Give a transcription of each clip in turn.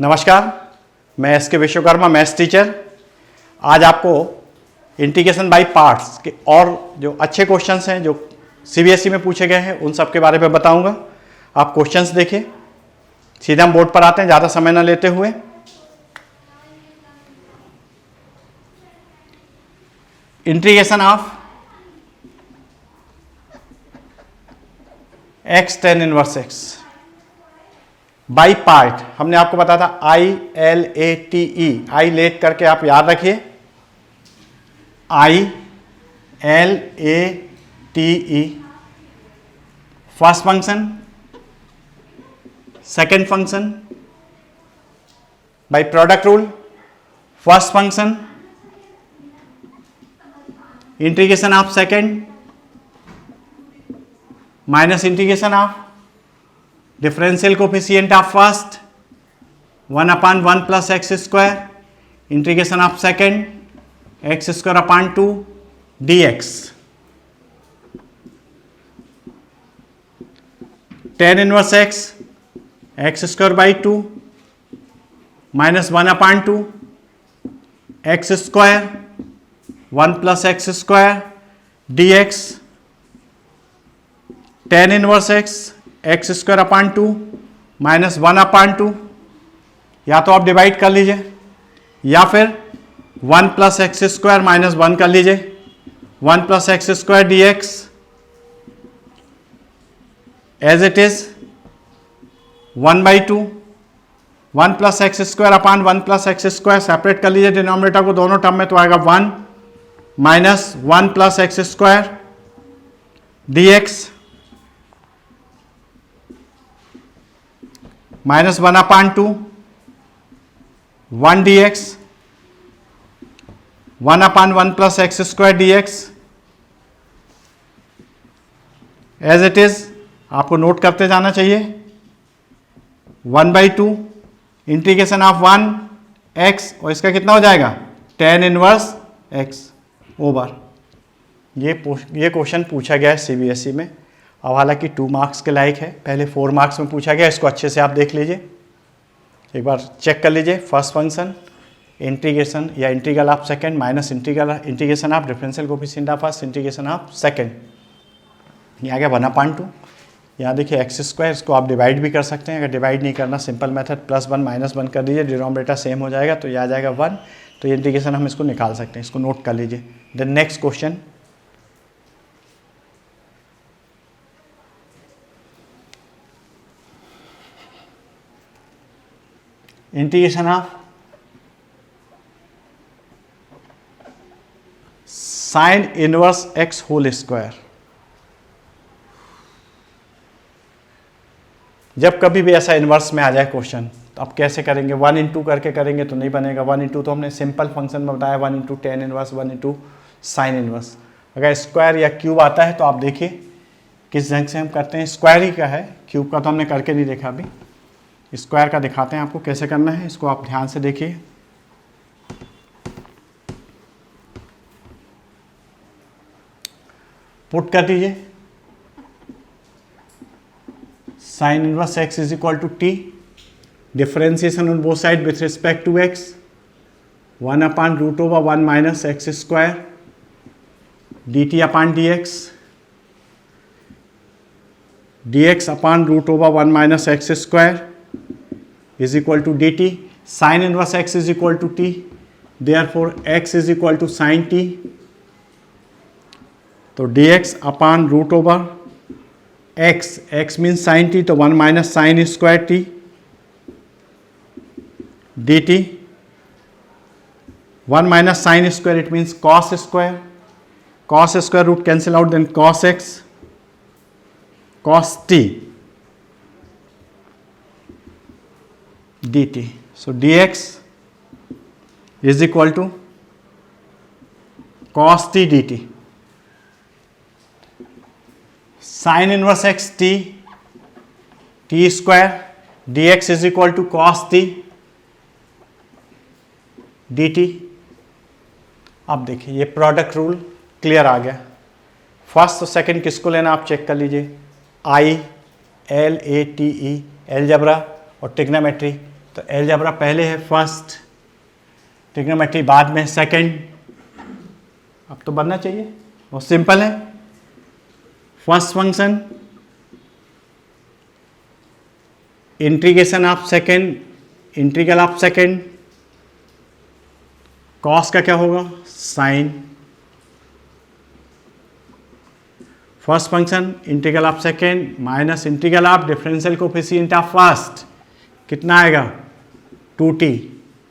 नमस्कार, मैं एस के विश्वकर्मा मैथ्स टीचर। आज आपको इंटीग्रेशन बाय पार्ट्स के और जो अच्छे क्वेश्चंस हैं जो सीबीएसई में पूछे गए हैं उन सब के बारे में बताऊंगा। आप क्वेश्चंस देखिए। सीधे हम बोर्ड पर आते हैं ज़्यादा समय न लेते हुए। Integration of x tan inverse x by part हमने आपको बताया था ILATE। आई लेट करके आप याद रखिए, ILATE। First function, second function by product rule. First function integration of second minus integration of differential coefficient of first 1/1 plus x square integration of second x square upon 2 dx। tan inverse x square by 2 minus 1/2 x square 1 plus x square dx। tan inverse x square upon 2 minus 1/2। या तो आप divide कर लीजिए या फिर 1 plus x square minus 1 कर लीजिए। 1 plus x square dx as it is 1/2। 1 plus x square upon 1 plus x square separate कर लीजिए डिनोमिनेटर को दोनों टर्म में, तो आएगा 1 minus 1 plus x square dx minus 1/2 1 dx 1/1 plus x square dx as it is. आपको note करते जाना चाहिए। 1/2 इंटीग्रेशन ऑफ 1 x और इसका कितना हो जाएगा tan इनवर्स x ओवर। ये क्वेश्चन पूछा गया है सीबीएसई में। अब हालांकि 2 मार्क्स के लायक है, पहले 4 मार्क्स में पूछा गया। इसको अच्छे से आप देख लीजिए, एक बार चेक कर लीजिए। फर्स्ट फंक्शन इंटीग्रेशन या integral of second minus integration of differential coefficient of first integration of second. ये आ गया 1/2। यहाँ देखिए एक्स स्क्वायर, इसको आप डिवाइड भी कर सकते हैं। अगर डिवाइड नहीं करना सिंपल मेथड +1 -1 कर दीजिए, डिनोमिनेटर सेम हो जाएगा तो ये आ जाएगा 1। तो ये इंटीग्रेशन हम इसको निकाल सकते हैं, इसको नोट कर लीजिए। Then next question, integration of sine inverse x whole square. जब कभी भी ऐसा इनवर्स में आ जाए क्वेश्चन तो आप कैसे करेंगे? 1 इंटू करके करेंगे तो नहीं बनेगा। 1 इंटू तो हमने सिंपल फंक्शन में बताया, 1 into tan inverse 1 into sine inverse. अगर स्क्वायर या क्यूब आता है तो आप देखिए किस ढंग से हम करते हैं। स्क्वायर ही का है, क्यूब का तो हमने करके नहीं देखा अभी। स्क्वायर का दिखाते हैं आपको कैसे करना है, इसको आप ध्यान से देखिए। पुट कर दीजिए sine inverse x is equal to t, differentiation on both side with respect to x 1/√1 minus x square dt upon dx अपॉन√1 minus x square is equal to dt। sin inverse x is equal to t, therefore x is equal to sin t। तो dx upon √over x means sin t, तो 1 minus sine square t dt। 1 minus sine square it means cos square, cos square root cancel out, then cos x cos t dt। So dx is equal to cos t dt। sin inverse x t square dx is equal to cos t dt। अब देखिए ये product rule clear आ गया। First और second किसको लेना आप check कर लीजिए। ILATE एलजेब्रा और ट्रिग्नोमेट्री तो अलजेब्रा पहले है फर्स्ट, ट्रिग्नोमेट्री बाद में सेकंड। अब तो बनना चाहिए, बहुत सिंपल है। First function integration of second, integral of second, cos का क्या होगा, sine. First function integral of second minus integral of differential coefficient of first, कितना आएगा 2t।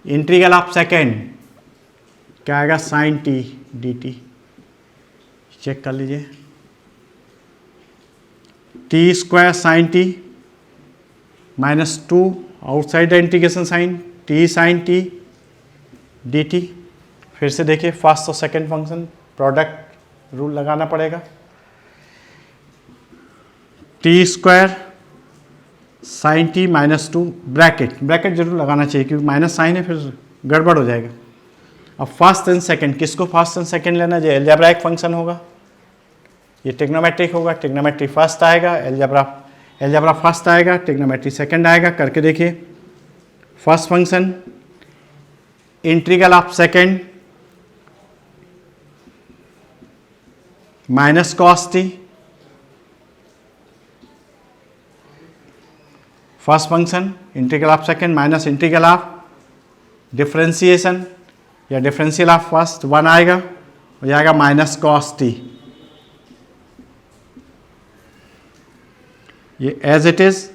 इंटीग्रल ऑफ सेकंड क्या आएगा, साइन t dt। चेक कर लीजिए, t square sine t minus 2 outside the integration sine, t sine t dt। फिर से देखिए first और सेकंड फंक्शन, प्रोडक्ट रूल लगाना पड़ेगा। T square sine T minus 2, bracket, bracket जरूर लगाना चाहिए क्योंकि माइनस साइन है, फिर गड़बड़ हो जाएगा। अब फर्स्ट एंड सेकंड, किसको फर्स्ट एंड सेकंड लेना, जो अलजेब्राइक फंक्शन होगा, ये ट्रिग्नोमेट्रिक होगा, ट्रिग्नोमेट्री फर्स्ट आएगा, अलजेब्रा फर्स्ट आएगा, ट्रिग्नोमेट्री सेकंड आएगा। करके देखिए, first function integral of second minus cos T, first function integral of second minus integral of differentiation या डिफरेंशियल ऑफ फर्स्ट 1 आएगा, हो जाएगा माइनस कॉस टी। ये एज इट इज,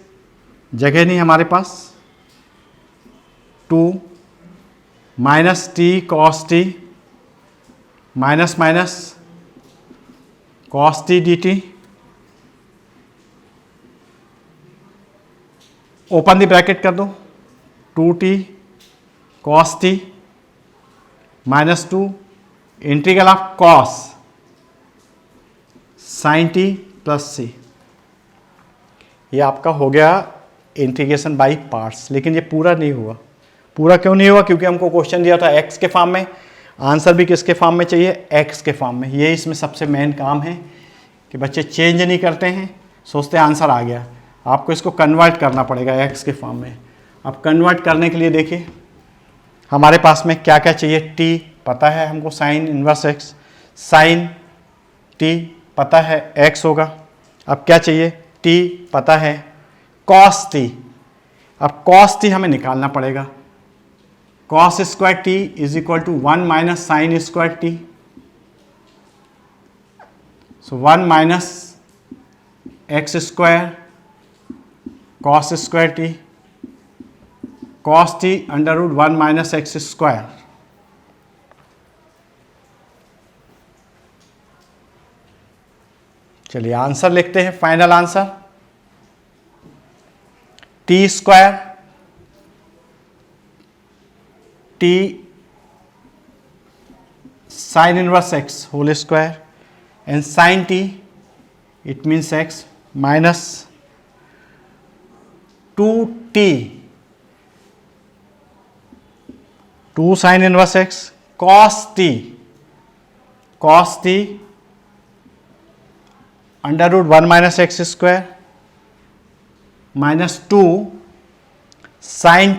जगह नहीं हमारे पास, 2 minus T cos t minus minus cos t d t, open the bracket कर दो, 2t cos t minus 2 integral of cos sine t plus c. ये आपका हो गया इंटीग्रेशन बाय पार्ट्स, लेकिन ये पूरा नहीं हुआ। पूरा क्यों नहीं हुआ, क्योंकि हमको क्वेश्चन दिया था x के फॉर्म में, आंसर भी किसके फॉर्म में चाहिए, x के फॉर्म में। ये इसमें सबसे मेन काम है कि बच्चे चेंज नहीं करते हैं, सोचते हैं आंसर आ गया, आपको इसको कन्वर्ट करना पड़ेगा x के फॉर्म में। अब कन्वर्ट करने के लिए देखिए हमारे पास में क्या क्या चाहिए, t पता है हमको sine inverse x, sine t पता है x होगा। अब क्या चाहिए, t पता है, cos t। अब cos t हमें निकालना पड़ेगा, cos square t is equal to 1 minus sine square t, so 1 minus x square cos square t, cos t under root 1 minus x square. चलिए आंसर लिखते हैं, final answer t square t sine inverse x whole square and sine t it means x minus 2t 2 sine inverse x cos t under root 1 minus x square minus 2 sine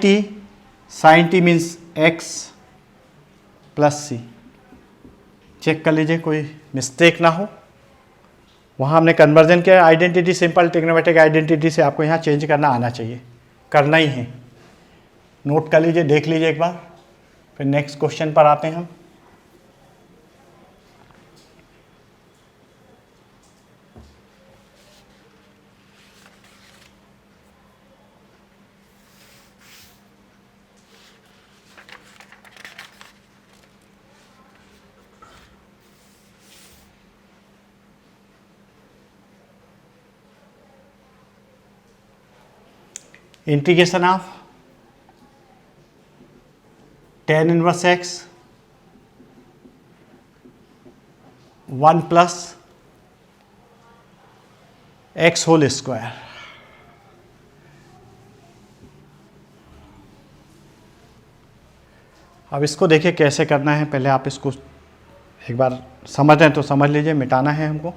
t means x plus C. Check कर लीजिए कोई mistake ना हो, वहाँ हमने conversion किया identity, simple trigonometric identity से आपको यहाँ चेंज करना आना चाहिए, करना ही है। नोट कर लीजिए, देख लीजिए एक बार, फिर नेक्स्ट क्वेश्चन पर आते हैं हम। Integration of tan inverse x 1 plus x whole square. अब इसको देखिए कैसे करना है, पहले आप इसको एक बार समझ लें तो समझ लीजिए, मिटाना है हमको।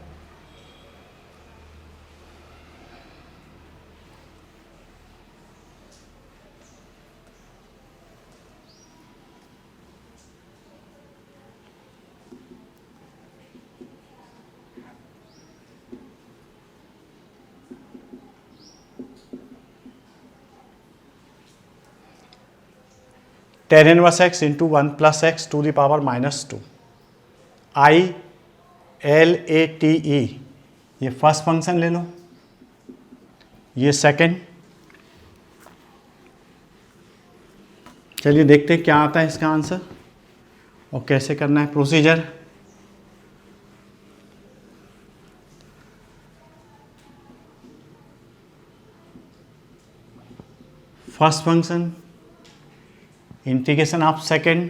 tan inverse x into 1 plus x to the power -2 ILATE, ये फर्स्ट फंक्शन ले लो, ये सेकंड। चलिए देखते हैं क्या आता है इसका आंसर और कैसे करना है procedure. First function integration of second,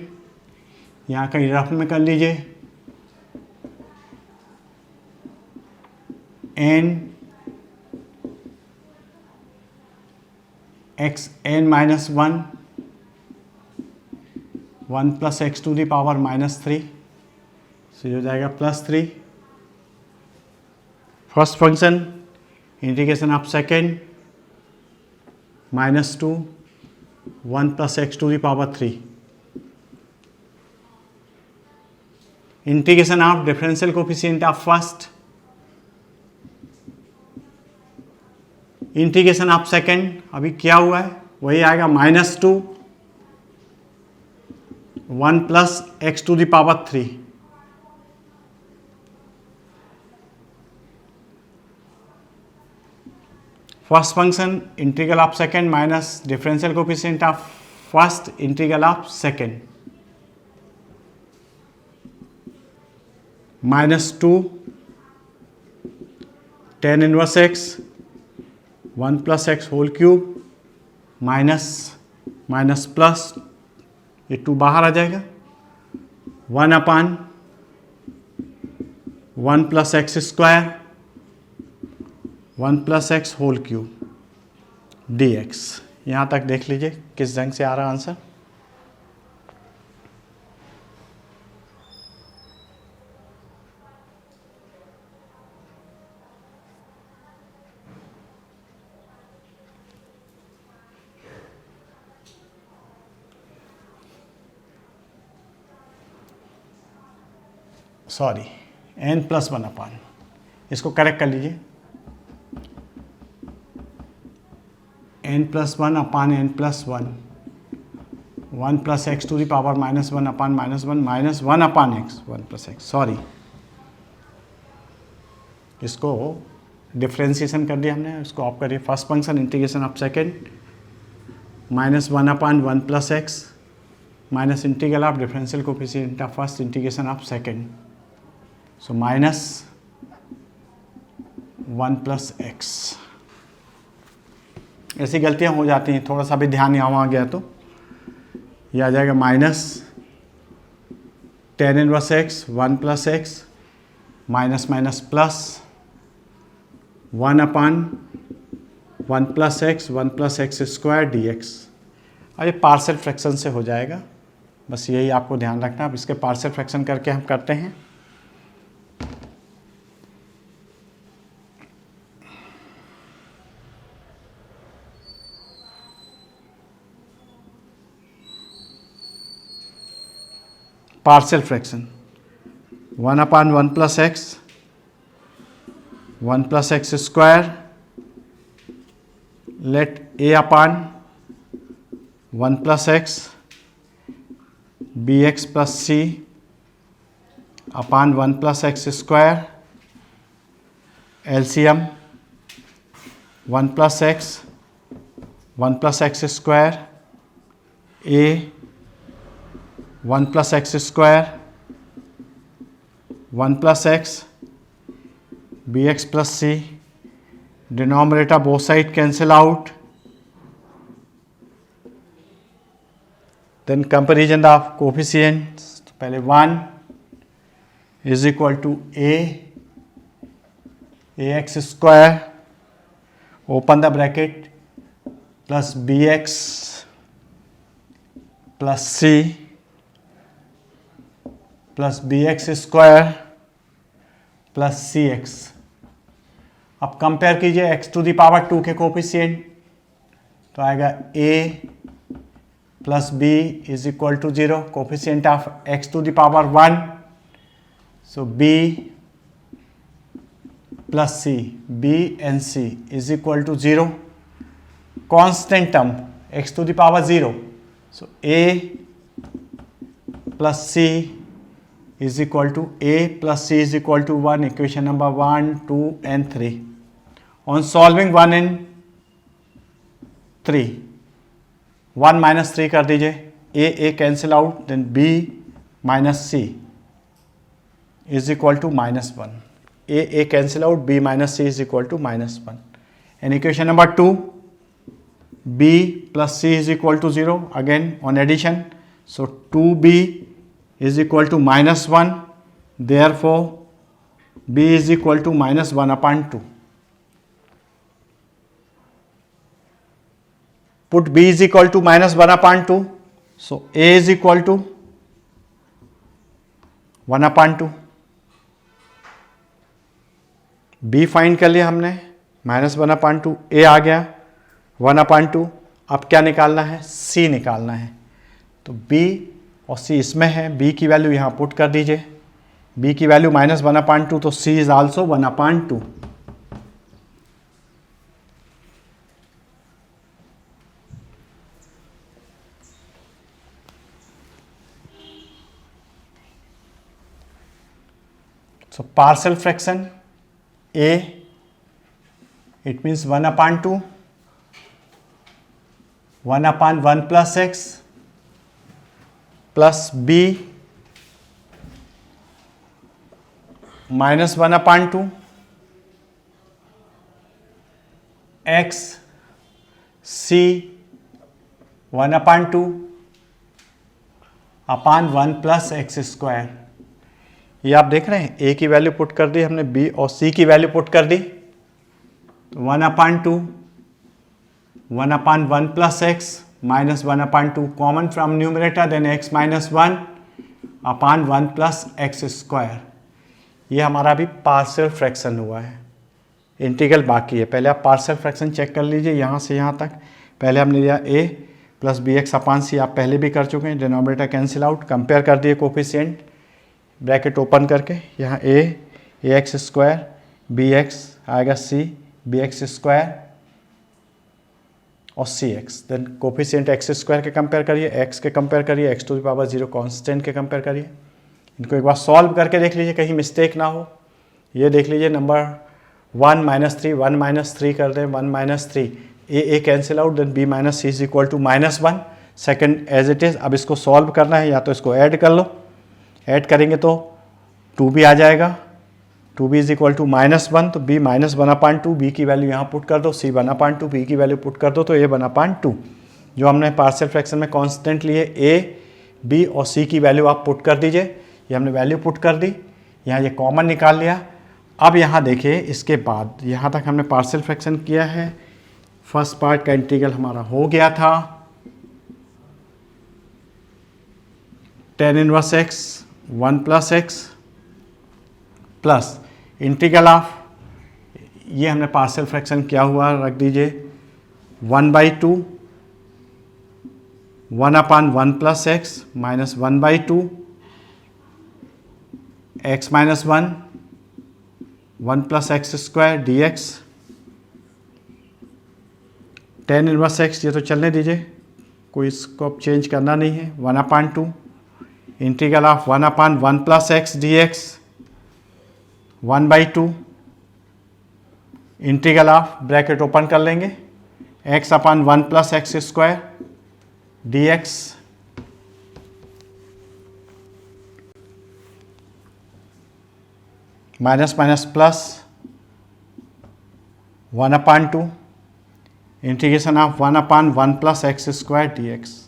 यहाँ कहीं रफ में कर लीजिए, n x n minus 1 plus x to the power -3, so ये हो जाएगा +3। First function integration of second -2 1 plus x to the power 3। Integration of differential coefficient of first, integration of second अभी क्या हुआ है वही आएगा, -2 1 plus x to the power 3। First function integral of second minus differential coefficient of first integral of second, -2 tan inverse x 1 plus x whole cube minus plus, ये 2 बाहर आ जाएगा, 1/1 plus x square 1 plus x whole cube dx। यहाँ तक देख लीजिए किस ढंग से आ रहा आंसर। सॉरी n+1/, इसको करेक्ट कर लीजिए, n+1/n+1 1 plus x to the power -1/-1 -1/x 1 plus x, sorry इसको डिफ्रेंशिएशन कर दिया हमने, इसको ऑफ करिए। First function integration of second -1/1 plus x minus integral of differential coefficient of first integration of second, so -1 plus x. ऐसी गलतियां हो जाती हैं, थोड़ा सा भी ध्यान यहाँ वहाँ गया तो ये आ जाएगा tan inverse x 1 plus x minus plus 1/1 plus x 1 plus x square dx। अब ये पार्शियल फ्रैक्शन से हो जाएगा, बस यही आपको ध्यान रखना। अब इसके पार्शियल फ्रैक्शन करके हम करते हैं। Partial fraction 1/1 plus x 1 plus x square let a/1 plus x bx plus c upon 1 plus x square LCM 1 plus x square a 1 plus x square 1 plus x bx plus c, denominator both side cancel out, then comparison of coefficients, पहले 1 is equal to ax square open the bracket plus bx plus c plus bx square plus cx। अब compare कीजिए x to the power 2 के coefficient, तो आएगा a plus b is equal to 0, coefficient of x to the power 1, so b plus c, b and c is equal to 0, constant term x to the power 0, so a plus c is equal to a plus c is equal to 1, equation number 1, 2 and 3. On solving 1 and 3, 1 minus 3 कर दीजिए, a cancel out, then b minus c is equal to -1. A cancel out, b minus c is equal to -1. And equation number 2, b plus c is equal to 0, again on addition, so 2b is equal to -1, therefore b is equal to -1/2. Put b is equal to -1/2, so a is equal to 1/2. b find कर लिया हमने, -1/2, a आ गया 1/2. अब क्या निकालना है, c निकालना है. तो b और c इसमें है, b की वैल्यू यहाँ पुट कर दीजिए, b की वैल्यू -1/2, तो c is also 1/2. So partial fraction a, it means 1/2, 1/1 plus x plus b -1/2 x c 1/2 upon 1 plus x square. ये आप देख रहे हैं, a की वैल्यू पुट कर दी हमने, b और c की वैल्यू पुट कर दी. 1/2 1/1 plus x minus 1/2 common from numerator, then x minus 1 upon 1 plus x square. ये हमारा अभी पार्शियल फ्रैक्शन हुआ है, इंटीग्रल बाकी है. पहले आप पार्शियल फ्रैक्शन चेक कर लीजिए यहाँ से यहाँ तक. पहले हमने लिया a प्लस बी एक्स अपान सी, आप पहले भी कर चुके हैं. डिनोमिनेटर कैंसिल आउट, कंपेयर कर दिए कोफिशिएंट, ब्रैकेट ओपन करके यहाँ a x square, b x आएगा c बी एक्स स्क्वायर और c x. Then coefficient x square के कंपेयर करिए, एक्स के कंपेयर करिए, x to the power 0 constant के कंपेयर करिए. इनको एक बार सॉल्व करके देख लीजिए, कहीं मिस्टेक ना हो. ये देख लीजिए नंबर 1 - 3 कर दें, 1 - 3, a cancel out, then b minus c is equal to -1. Second as it is. अब इसको सॉल्व करना है, या तो इसको ऐड कर लो, ऐड करेंगे तो 2b आ जाएगा, 2b इज इक्वल टू -1, तो b -1/2, b की वैल्यू यहाँ पुट कर दो, c 1/2, b की वैल्यू पुट कर दो तो a 1/2. जो हमने पार्शियल फ्रैक्शन में कांस्टेंट लिए a, b और c की वैल्यू आप पुट कर दीजिए. ये हमने वैल्यू पुट कर दी, यहाँ ये कॉमन निकाल लिया. अब यहाँ देखिए, इसके बाद यहाँ तक हमने पार्शियल फ्रैक्शन किया है. फर्स्ट पार्ट का इंटीग्रल हमारा हो गया था, tan inverse x 1 plus x plus integral of, ये हमने पार्शियल फ्रैक्शन किया हुआ रख दीजिए, 1/2 1/1 plus x minus 1/2 x minus 1 plus x square d x. tan inverse x ये तो चलने दीजिए, कोई इसको अब चेंज करना नहीं है. 1/2 integral of 1/1 plus x d x 1/2 integral of, bracket open कर लेंगे, x/1 plus x square d x minus minus plus 1/2 integration of 1/1 plus x square d x.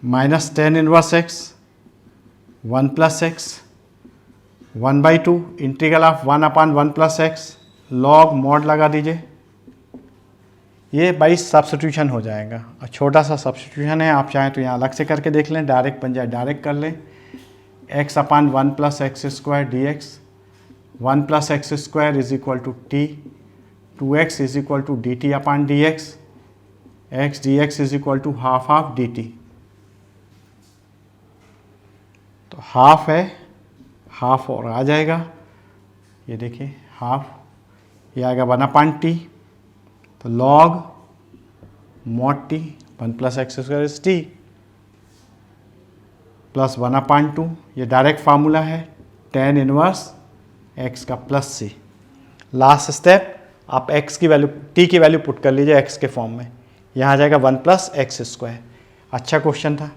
Minus tan inverse x 1 plus x 1/2 integral of 1/1 plus x log mod लगा दीजिए. ये by substitution हो जाएगा, और छोटा सा सब्स्टिट्यूशन है, आप चाहें तो यहाँ अलग से करके देख लें, डायरेक्ट बन जाए डायरेक्ट कर लें. x/1 plus x square d x 1 plus x square is equal to t, 2x is equal to d t upon d x, x d x is equal to half of d t. तो half है, half और आ जाएगा, ये देखिए half, ये आएगा 1/t. तो log mod T, 1 plus x square is T plus 1/2, ये डायरेक्ट फार्मूला है, tan इनवर्स x का प्लस सी। लास्ट स्टेप, आप x की वैल्यू, t की वैल्यू पुट कर लीजिए x के फॉर्म में, यहाँ आ जाएगा 1 प्लस एक्स स्क्वायर। अच्छा क्वेश्चन था,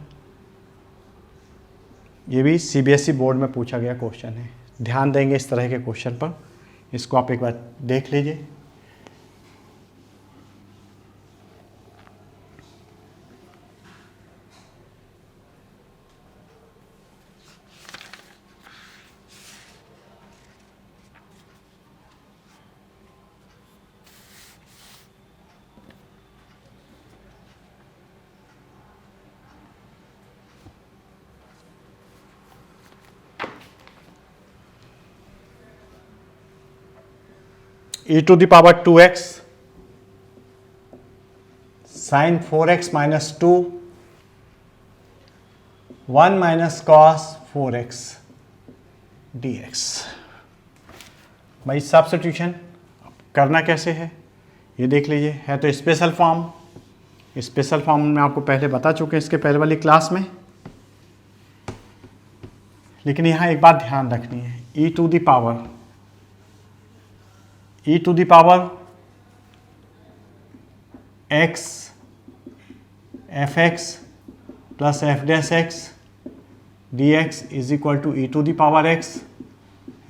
ये भी CBSE बोर्ड में पूछा गया क्वेश्चन है। ध्यान देंगे इस तरह के क्वेश्चन पर, इसको आप एक बार देख लीजिए। e to the power 2x sin 4x minus 2 1 minus cos 4x dx। भाई सब्स्टिट्यूशन करना कैसे है ये देख लीजिए। है तो स्पेशल फॉर्म, स्पेशल फॉर्म में आपको पहले बता चुके हैं इसके पहले वाली क्लास में, लेकिन यहाँ एक बात ध्यान रखनी है, e to the power x fx plus f dash x dx is equal to e to the power x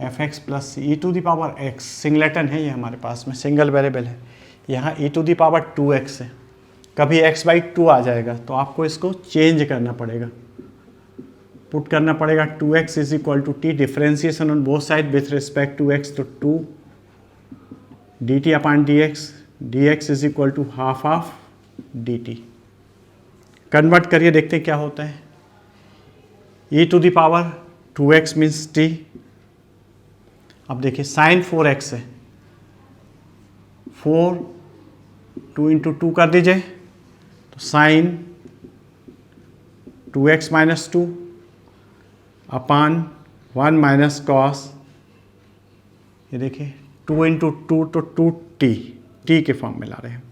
fx plus e to the power x। Singleton है ये हमारे पास में, सिंगल वेरिएबल है। यहाँ e to the power 2x है, कभी x/2 आ जाएगा तो आपको इसको चेंज करना पड़ेगा, पुट करना पड़ेगा 2x is equal to t, differentiation on both side with respect to x, तो 2 dt upon dx, dx is equal to half of dt। Convert करिए, देखते हैं क्या होता है। e to the power 2x means t। अब देखिए sign 4x है, 4 2 इंटू 2 कर दीजिए तो sign 2x minus 2 upon 1 minus cos, ये देखिए 2 इंटू 2 तो 2t, t के फॉर्म में ला रहे हैं।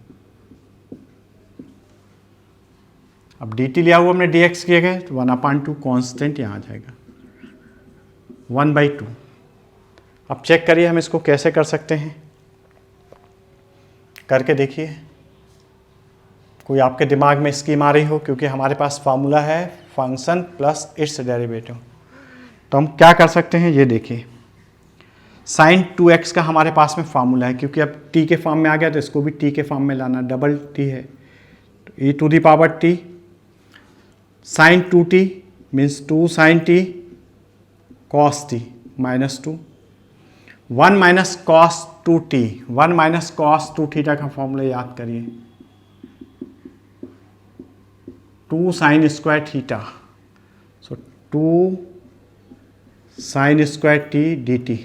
अब dt लिया हुआ हमने dx किए गए तो 1/2 कॉन्स्टेंट यहाँ आ जाएगा 1/2। अब चेक करिए हम इसको कैसे कर सकते हैं, करके देखिए, कोई आपके दिमाग में स्कीम आ रही हो, क्योंकि हमारे पास फार्मूला है फंक्शन प्लस इट्स डेरिवेटिव। तो हम क्या कर सकते हैं ये देखिए, साइन 2x का हमारे पास में फार्मूला है, क्योंकि अब t के फॉर्म में आ गया तो इसको भी t के फॉर्म में लाना, डबल t है तो e to the power t, sine 2t means 2 sine t cos t minus 2, 1 minus cos 2t, 1 minus cos 2 theta का फॉर्मूला याद करिए, 2 sine square theta, so 2 sine square t dt,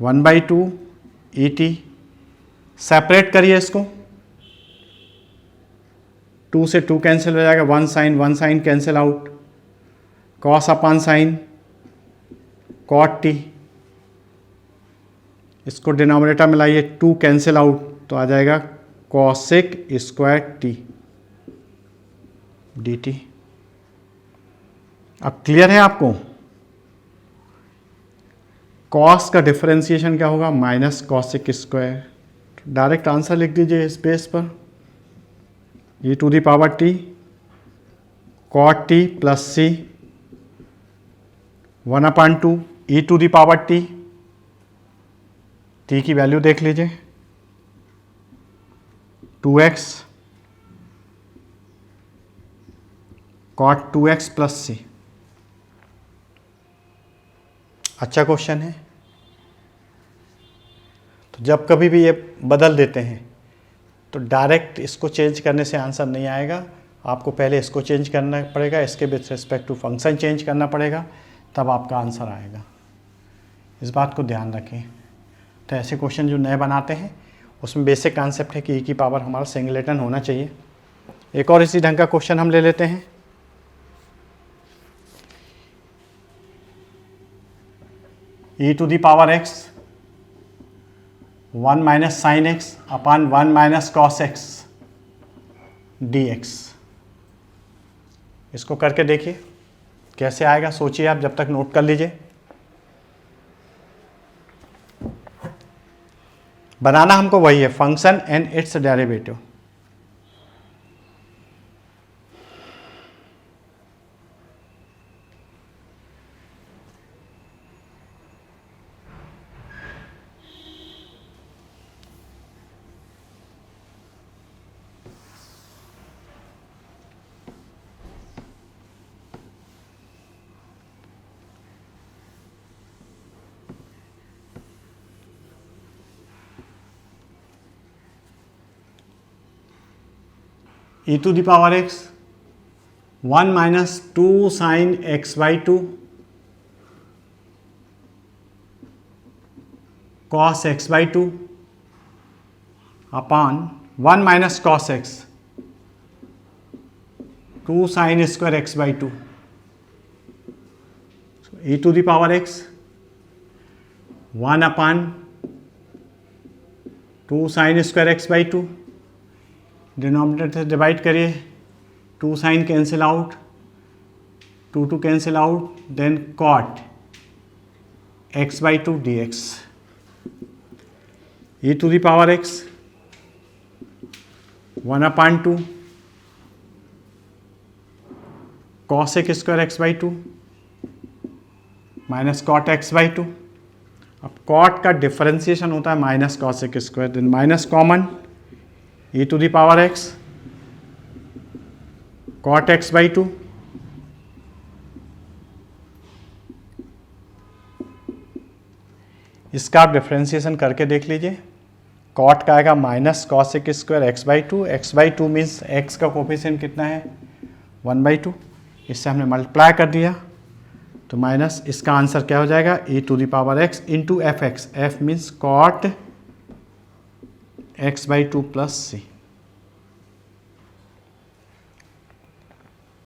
1/2 et। Separate करिए इसको, 2 से 2 cancel हो जाएगा, 1 sine cancel out, cos upon sine cot t, इसको denominator में लाइए, 2 कैंसिल आउट तो आ जाएगा कॉसेक स्क्वायर टी dt। अब क्लियर है आपको, कॉस का डिफरेंशिएशन क्या होगा, minus cosec square. Direct answer लिख दीजिए इस बेस पर, e to the power t cot t plus c 1/2 e to the power t, t की वैल्यू देख लीजिए 2x cot 2x plus c। अच्छा क्वेश्चन है। तो जब कभी भी ये बदल देते हैं तो डायरेक्ट इसको चेंज करने से आंसर नहीं आएगा, आपको पहले इसको चेंज करना पड़ेगा, इसके with respect to function change करना पड़ेगा, तब आपका आंसर आएगा। इस बात को ध्यान रखें। तो ऐसे क्वेश्चन जो नए बनाते हैं उसमें बेसिक कॉन्सेप्ट है कि e की पावर हमारा सिंगलेटन होना चाहिए। एक और इसी ढंग का क्वेश्चन हम ले लेते हैं। e to the power x 1 minus sine x upon 1 minus cos x d x. इसको करके देखिए कैसे आएगा, सोचिए आप, जब तक नोट कर लीजिए। बनाना हमको वही है, function and its derivative. e to the power x 1 minus 2 sine x by 2 cos x by 2 upon 1 minus cos x 2 sine square x by 2 e to the power x 1 upon 2 sine square x by 2, denominator से divide करिए, 2 sine cancel out, 2 cancel out, then cot x by 2 d x. E to the power x 1 upon 2 cos x square x by 2 minus cot x by 2। अब cot का differentiation होता है minus cos x square, then minus common e to the power x cot x by 2 इसका आप differentiation करके देख लीजिए। Cot का आएगा minus cos x square x by 2, x by 2 means x का कोफिशिएंट कितना है 1 बाई 2, इससे हमने मल्टीप्लाई कर दिया तो माइनस, इसका आंसर क्या हो जाएगा e to the power x into f x, f means cot x by 2 plus C.